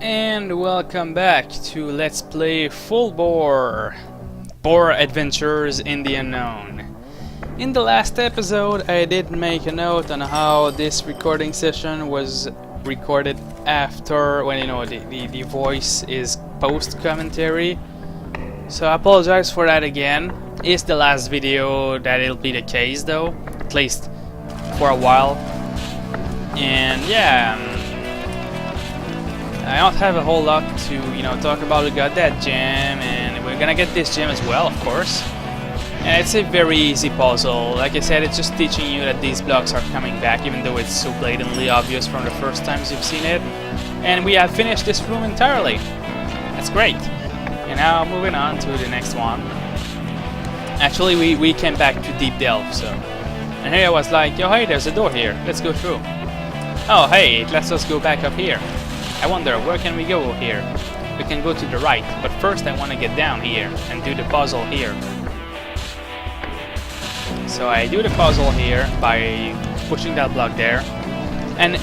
And welcome back to Let's Play Full Bore Adventures in the Unknown. In the last episode I did make a note on how this recording session was recorded after, when the voice is post commentary. So I apologize for that again. It's the last video that it'll be the case though, at least for a while. And yeah, I don't have a whole lot to, talk about. We got that gem, and we're gonna get this gem as well, of course. And it's a very easy puzzle. Like I said, it's just teaching you that these blocks are coming back, even though it's so blatantly obvious from the first times you've seen it. And we have finished this room entirely. That's great. And now moving on to the next one. Actually, we came back to Deep Delve, so. And here I was like, yo, hey, there's a door here. Let's go through. Oh, hey, it lets us go back up here. I wonder, where can we go here? We can go to the right, but first I want to get down here and do the puzzle here. So I do the puzzle here by pushing that block there. And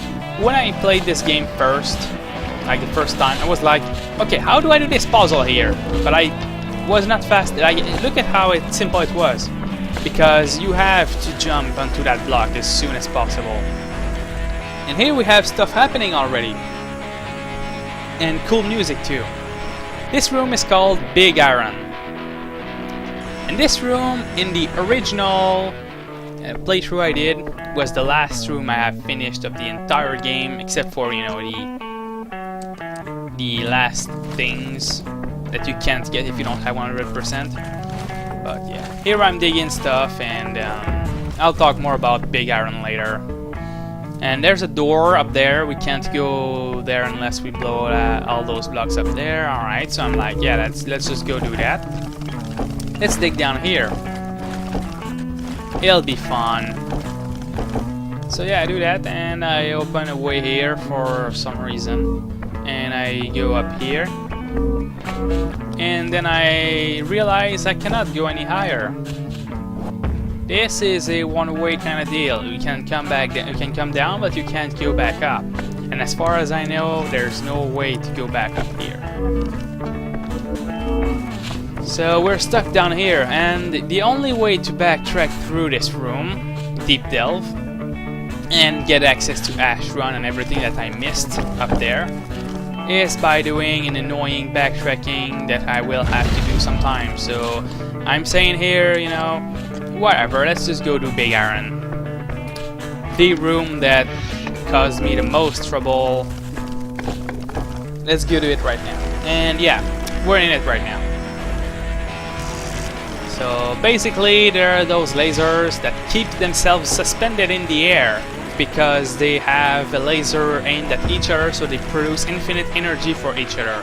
when I played this game first, like the first time, I was like, okay, how do I do this puzzle here? But I was not fast. Look at how simple it was. Because you have to jump onto that block as soon as possible. And here we have stuff happening already. And cool music too. This room is called Big Iron. And this room, in the original playthrough I did, was the last room I have finished of the entire game, except for, the last things that you can't get if you don't have 100%. But yeah, here I'm digging stuff, and I'll talk more about Big Iron later. And there's a door up there. We can't go there unless we blow all those blocks up there. Alright, so I'm like, yeah, let's just go do that. Let's dig down here. It'll be fun. So yeah, I do that, and I open a way here for some reason. And I go up here. And then I realize I cannot go any higher. This is a one-way kind of deal. You can come back, you can come down, but you can't go back up. And as far as I know, there's no way to go back up here. So we're stuck down here, and the only way to backtrack through this room, Deep Delve, and get access to Ash Run and everything that I missed up there, is by doing an annoying backtracking that I will have to do sometime. So I'm saying here, whatever, let's just go to Big Iron. The room that caused me the most trouble. Let's go to it right now. And yeah, we're in it right now. So basically there are those lasers that keep themselves suspended in the air because they have a laser aimed at each other, so they produce infinite energy for each other.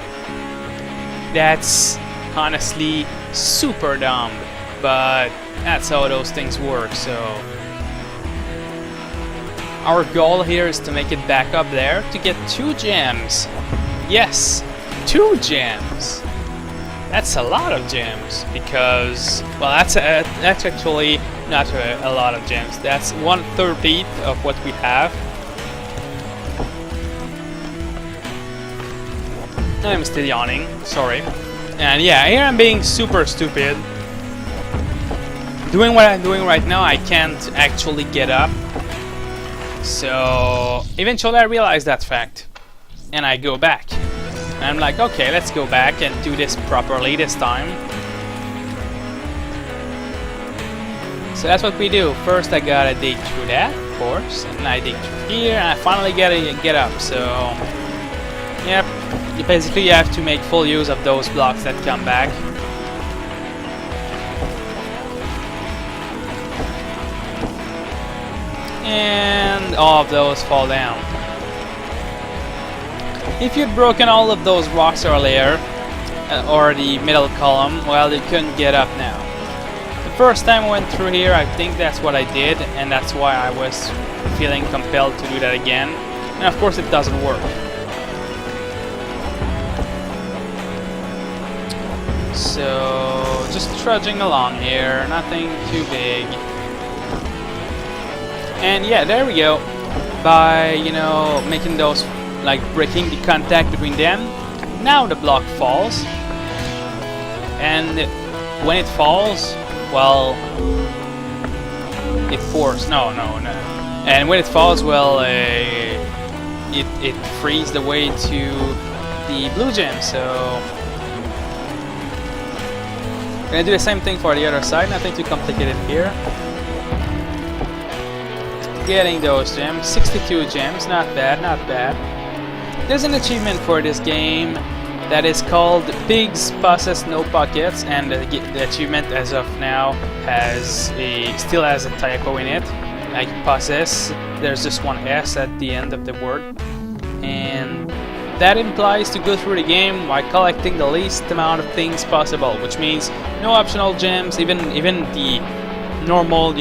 That's honestly super dumb, but that's how those things work. So our goal here is to make it back up there to get 2 gems. Yes, 2 gems. That's a lot of gems, because, well, that's actually not a lot of gems. That's 1/13 of what we have. I'm still yawning, sorry. And yeah, here I'm being super stupid. Doing what I'm doing right now, I can't actually get up. So eventually I realize that fact, and I go back. And I'm like, okay, let's go back and do this properly this time. So that's what we do. First I gotta dig through that, of course, and I dig through here, and I finally get up. So yep, you have to make full use of those blocks that come back. And all of those fall down. If you'd broken all of those rocks earlier, or the middle column, well, you couldn't get up now. The first time I went through here, I think that's what I did, and that's why I was feeling compelled to do that again. And of course it doesn't work. So just trudging along here, nothing too big. And yeah, there we go. By, making those like breaking the contact between them. Now the block falls, and when it falls, well, it forces. No. And when it falls, well, it frees the way to the blue gem. So we're gonna do the same thing for the other side. Nothing too complicated here. Getting those gems, 62 gems, not bad, not bad. There's an achievement for this game that is called Pigs Possess No Pockets, and the achievement as of now still has a typo in it. Like possess, there's just one S at the end of the word, and that implies to go through the game by collecting the least amount of things possible, which means no optional gems, even the normal,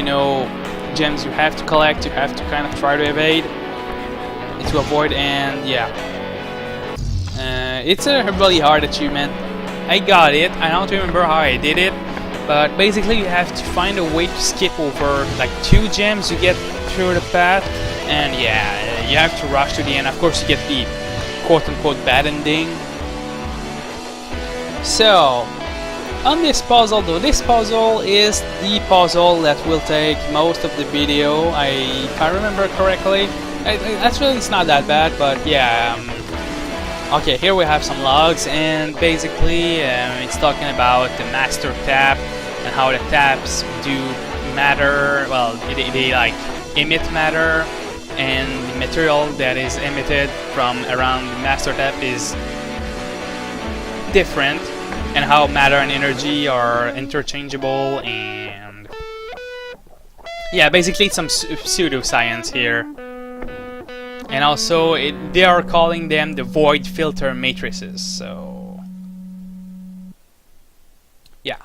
gems you have to collect, you have to kind of try to evade, to avoid, and yeah. It's a really hard achievement. I got it, I don't remember how I did it, but basically you have to find a way to skip over like 2 gems to get through the path, and yeah, you have to rush to the end. Of course you get the quote-unquote bad ending. So, on this puzzle though, this puzzle is the puzzle that will take most of the video, if I remember correctly. Actually it's not that bad, but yeah. Okay, here we have some logs, and basically it's talking about the master tap and how the taps do matter. Well, they like emit matter, and the material that is emitted from around the master tap is different, and how matter and energy are interchangeable, and yeah, basically it's some pseudoscience here. And also, they are calling them the void filter matrices, so yeah.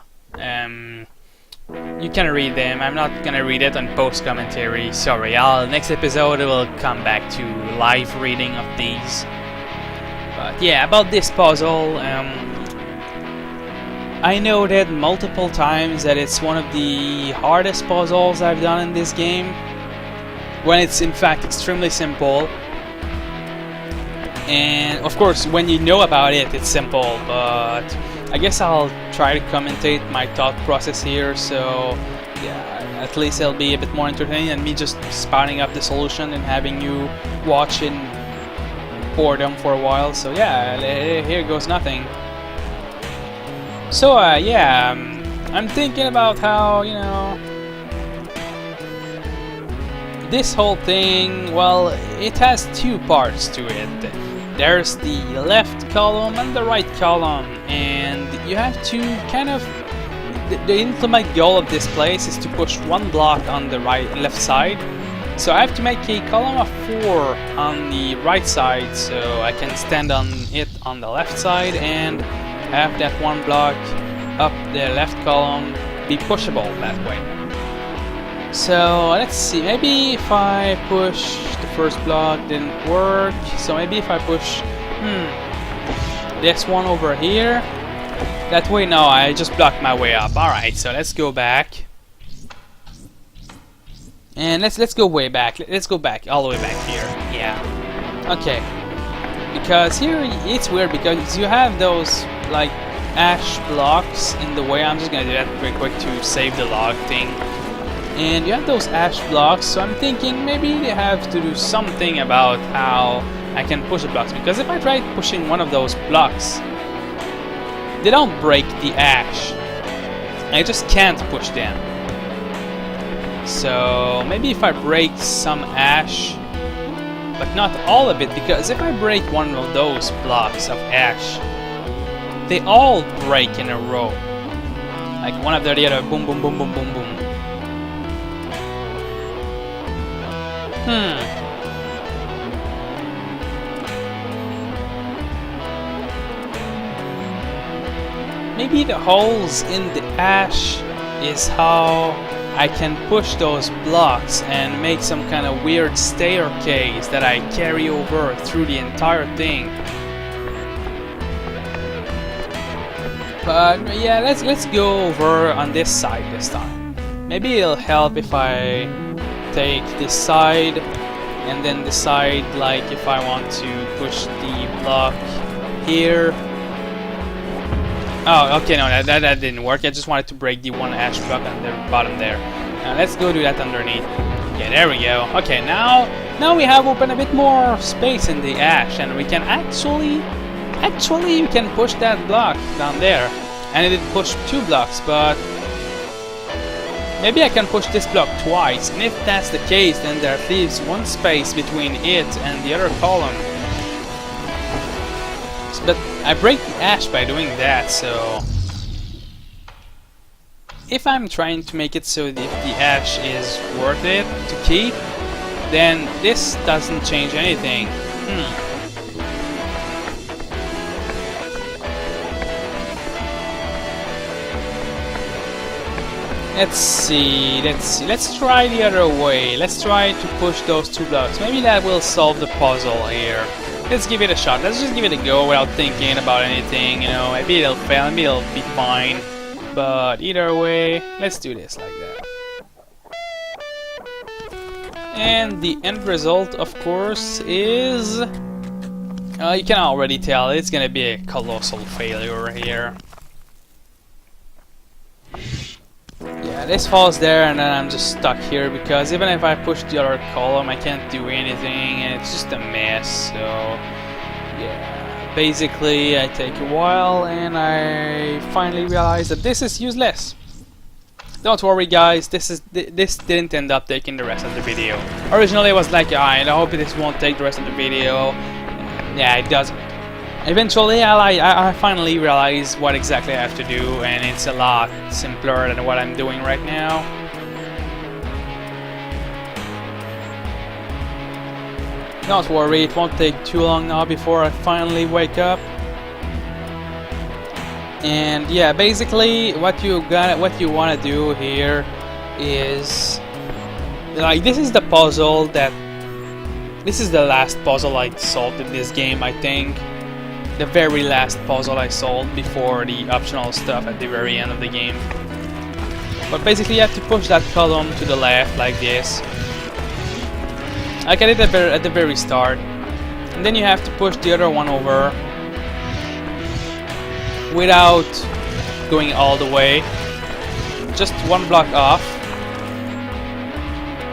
You can read them. I'm not gonna read it on post-commentary, sorry. Next episode I will come back to live reading of these. But yeah, about this puzzle, I noted multiple times that it's one of the hardest puzzles I've done in this game, when it's in fact extremely simple. And of course when you know about it, it's simple, but I guess I'll try to commentate my thought process here, so yeah, at least it'll be a bit more entertaining than me just spouting up the solution and having you watch in boredom for a while. So yeah, here goes nothing. So yeah, I'm thinking about how, this whole thing, well, it has 2 parts to it. There's the left column and the right column, and you have to kind of... The ultimate goal of this place is to push 1 block on the left side. So I have to make a column of 4 on the right side, so I can stand on it on the left side and have that 1 block up the left column be pushable that way. So let's see, maybe if I push the first block didn't work, so maybe if I push this one over here, that way. No, I just blocked my way up. Alright, so let's go back. And let's go way back. Let's go back, all the way back here. Yeah. Okay. Because here it's weird because you have those like ash blocks in the way. I'm just gonna do that real quick to save the log thing. And you have those ash blocks, so I'm thinking maybe they have to do something about how I can push the blocks, because if I try pushing one of those blocks, they don't break the ash. I just can't push them. So maybe if I break some ash, but not all of it, because if I break one of those blocks of ash, they all break in a row. Like one after the other, boom, boom, boom, boom, boom, boom. Maybe the holes in the ash is how I can push those blocks and make some kind of weird staircase that I carry over through the entire thing. But yeah, let's go over on this side this time. Maybe it'll help if I take this side and then decide like if I want to push the block here. Oh, okay, no, that didn't work. I just wanted to break the one ash block on the bottom there. Now let's go do that underneath. Yeah, there we go. Okay, now we have opened a bit more space in the ash, and we can actually we can push that block down there. And it did push 2 blocks, but maybe I can push this block twice, and if that's the case, then there leaves 1 space between it and the other column. But I break the ash by doing that, so if I'm trying to make it so that the ash is worth it to keep, then this doesn't change anything. Let's see, let's try the other way. Let's try to push those 2 blocks. Maybe that will solve the puzzle here. Let's give it a shot. Let's just give it a go without thinking about anything, you know. Maybe it'll fail, maybe it'll be fine. But either way, let's do this like that. And the end result, of course, is... you can already tell it's gonna be a colossal failure here. Yeah, this falls there, and then I'm just stuck here because even if I push the other column, I can't do anything, and it's just a mess. So yeah, basically I take a while and I finally realize that this is useless. Don't worry guys, this didn't end up taking the rest of the video. Originally it was like, I hope this won't take the rest of the video. Yeah, it doesn't. Eventually I finally realize what exactly I have to do, and it's a lot simpler than what I'm doing right now. Don't worry, it won't take too long now before I finally wake up. And yeah, basically what you want to do here is like, this is the puzzle that this is the last puzzle I solved in this game, I think. The very last puzzle I solved before the optional stuff at the very end of the game. But basically you have to push that column to the left like this, like I did at the very start, and then you have to push the other one over without going all the way, just 1 block off.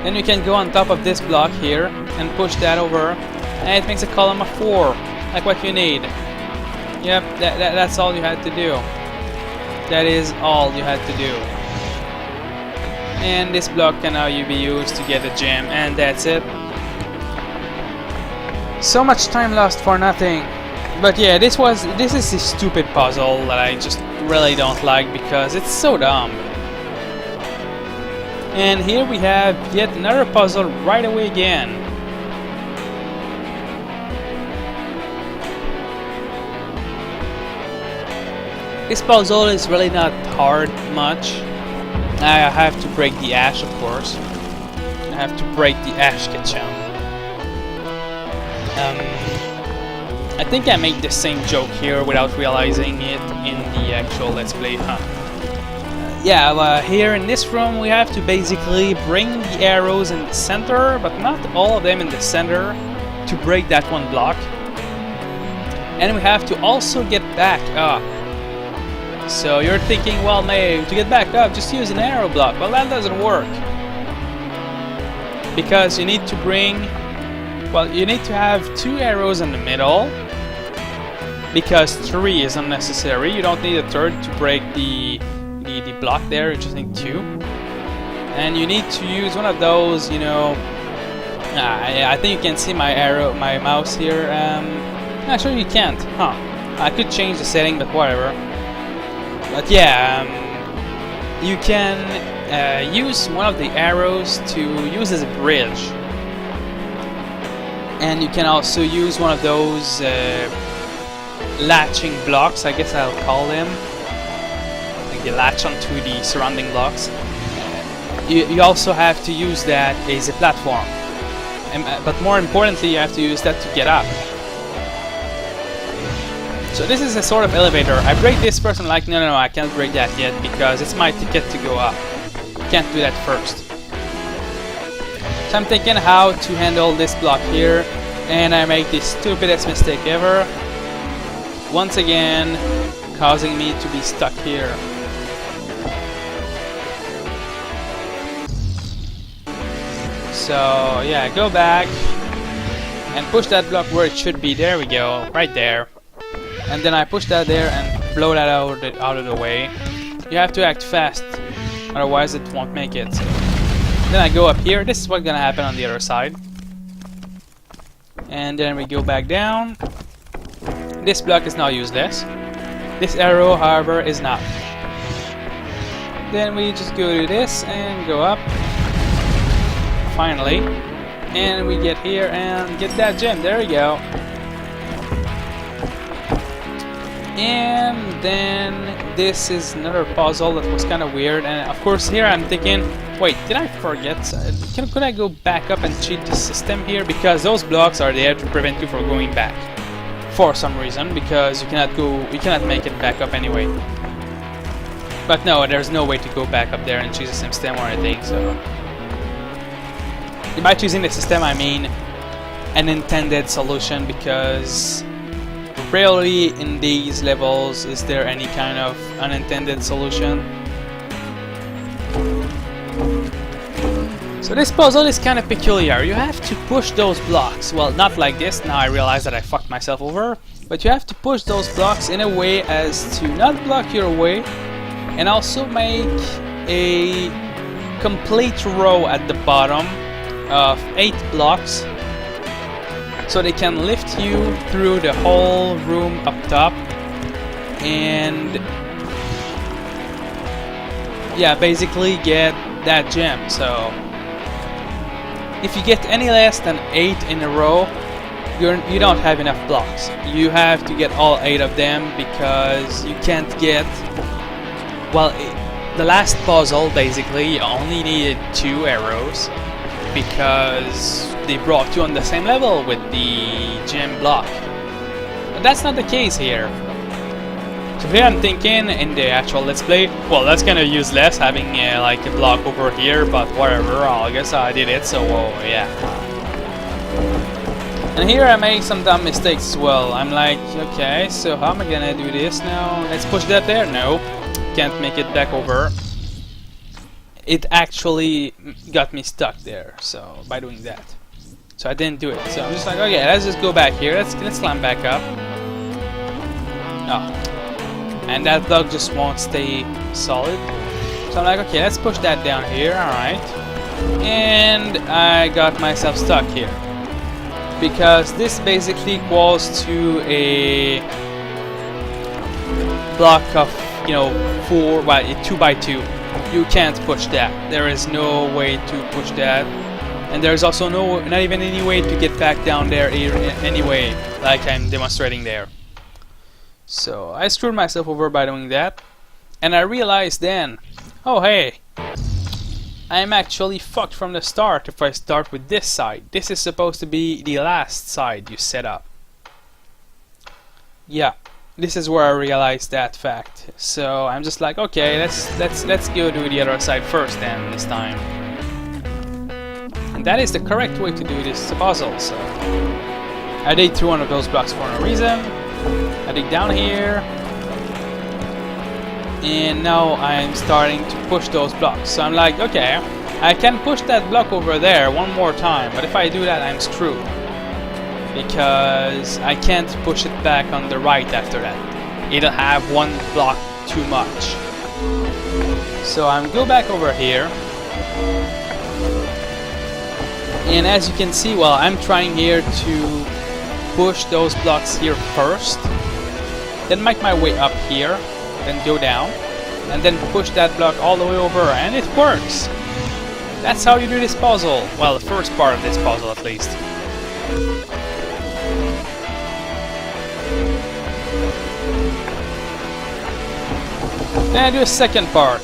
Then you can go on top of this block here and push that over, and it makes a column of 4, like what you need. Yep, that's all you had to do. That is all you had to do. And this block can now be used to get a gem, and that's it. So much time lost for nothing. But yeah, this is a stupid puzzle that I just really don't like because it's so dumb. And here we have yet another puzzle right away again. This puzzle is really not hard much. I have to break the ash, of course. I have to break the ash ketchum. I think I made the same joke here without realizing it in the actual Let's Play. Here in this room we have to basically bring the arrows in the center, but not all of them in the center, to break that 1 block. And we have to also get back up. So you're thinking, well, May, to get back up, just use an arrow block. Well, that doesn't work. Because you need to bring... Well, you need to have 2 arrows in the middle. Because 3 is unnecessary. You don't need a 3rd to break the block there. You just need 2. And you need to use one of those, you know... I think you can see my mouse here. Actually, you can't. Huh. I could change the setting, but whatever. But yeah, you can use one of the arrows to use as a bridge. And you can also use one of those latching blocks, I guess I'll call them. Like you latch onto the surrounding blocks. You also have to use that as a platform. But more importantly, you have to use that to get up. So this is a sort of elevator. I break this first and like, no, I can't break that yet because it's my ticket to go up. Can't do that first. So I'm thinking how to handle this block here, and I make the stupidest mistake ever, once again causing me to be stuck here. So yeah, go back and push that block where it should be. There we go, right there. And then I push that there and blow that out of the way. You have to act fast, otherwise it won't make it. Then I go up here. This is what's gonna happen on the other side. And then we go back down. This block is now useless. This arrow, however, is not. Then we just go to this and go up. Finally. And we get here and get that gem. There we go. And then this is another puzzle that was kind of weird. And of course here I'm thinking, wait, did I forget? Could I go back up and cheat the system here? Because those blocks are there to prevent you from going back. For some reason, because you cannot make it back up anyway. But no, there's no way to go back up there and choose the system or anything, so... By choosing the system, I mean an intended solution, because rarely in these levels is there any kind of unintended solution. So this puzzle is kind of peculiar. You have to push those blocks. Well, not like this. Now I realize that I fucked myself over. But you have to push those blocks in a way as to not block your way, and also make a complete row at the bottom of 8 blocks, so they can lift you through the whole room up top. And yeah, basically get that gem. So if you get any less than 8 in a row, you don't have enough blocks. You have to get all 8 of them, because you can't get... Well, the last puzzle, basically, you only needed 2 arrows, because they brought you on the same level with the gem block. But that's not the case here. So here I'm thinking, in the actual Let's Play, well, that's kinda useless having like a block over here, but whatever, I guess I did it, so yeah. And here I make some dumb mistakes as well. I'm like, okay, so how am I gonna do this now? Let's push that there. Nope, can't make it back over. It actually got me stuck there, so by doing that. So I didn't do it. So I'm just like, okay, let's just go back here. Let's climb back up. Oh. And that block just won't stay solid. So I'm like, okay, let's push that down here, alright. And I got myself stuck here. Because this basically equals to a block of, you know, 2 by 2. You can't push that. There is no way to push that. And there's also not even any way to get back down there anyway, like I'm demonstrating there. So I screwed myself over by doing that, and I realized then, oh hey, I'm actually fucked from the start if I start with this side. This is supposed to be the last side you set up. Yeah, this is where I realized that fact. So I'm just like, okay, let's go do the other side first then this time. And that is the correct way to do this puzzle. So I dig through one of those blocks for no reason. I dig down here, and now I'm starting to push those blocks. So I'm like, okay, I can push that block over there one more time, but if I do that, I'm screwed, because I can't push it back on the right after that. It'll have one block too much. So I'm go back over here, and as you can see, well, I'm trying here to push those blocks here first, then make my way up here, then go down, and then push that block all the way over, and it works! That's how you do this puzzle. Well, the first part of this puzzle at least. Then I do a second part.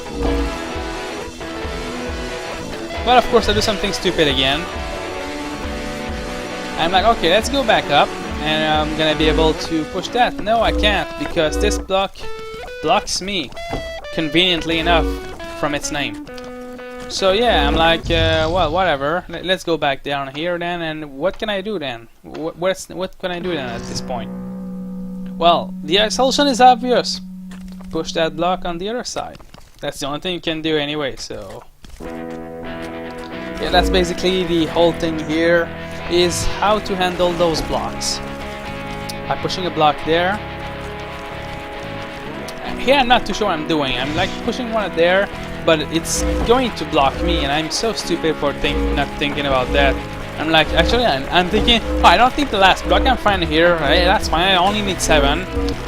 But of course I do something stupid again. I'm like, okay, let's go back up, and I'm gonna be able to push that. No, I can't, because this block blocks me, conveniently enough, from its name. So yeah, I'm like, well, whatever. Let's go back down here then. And what can I do then? What can I do then at this point? Well, the solution is obvious. Push that block on the other side. That's the only thing you can do anyway. So yeah, that's basically the whole thing here. Is how to handle those blocks. By pushing a block there. Here I'm not too sure what I'm doing. I'm like pushing one there, but it's going to block me, and I'm so stupid for not thinking about that. I'm like, actually, I'm thinking, oh, I don't think the last block I'm finding here, right? That's fine, I only need 7.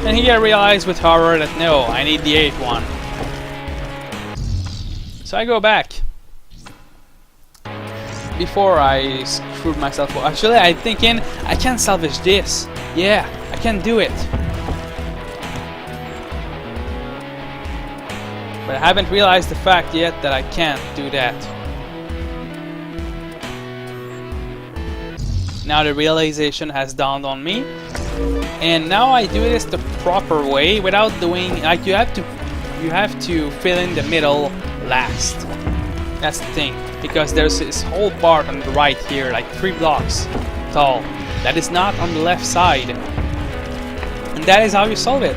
And here I realize with horror that no, I need the 8th one. So I go back. Before I screwed myself up. Actually, I'm thinking, I can salvage this. Yeah, I can do it. But I haven't realized the fact yet that I can't do that. Now the realization has dawned on me. And now I do this the proper way without doing, like, you have to fill in the middle last. That's the thing. Because there's this whole part on the right here, like 3 blocks tall, that is not on the left side. And that is how you solve it.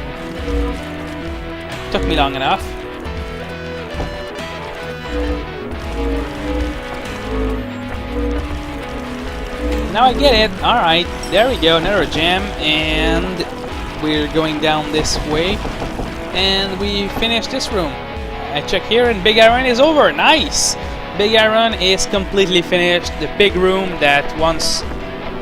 Took me long enough. Now I get it. Alright, there we go, another gem, and we're going down this way. And we finish this room. I check here and Big Iron is over. Nice! Big Iron is completely finished. The big room that once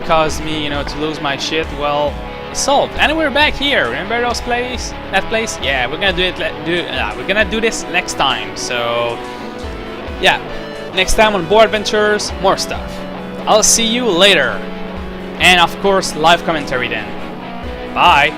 caused me, to lose my shit, well, solved. And we're back here. Remember those place? That place? Yeah, we're gonna do it. We're gonna do this next time. So, yeah, next time on Board Adventures, more stuff. I'll see you later, and of course, live commentary then. Bye.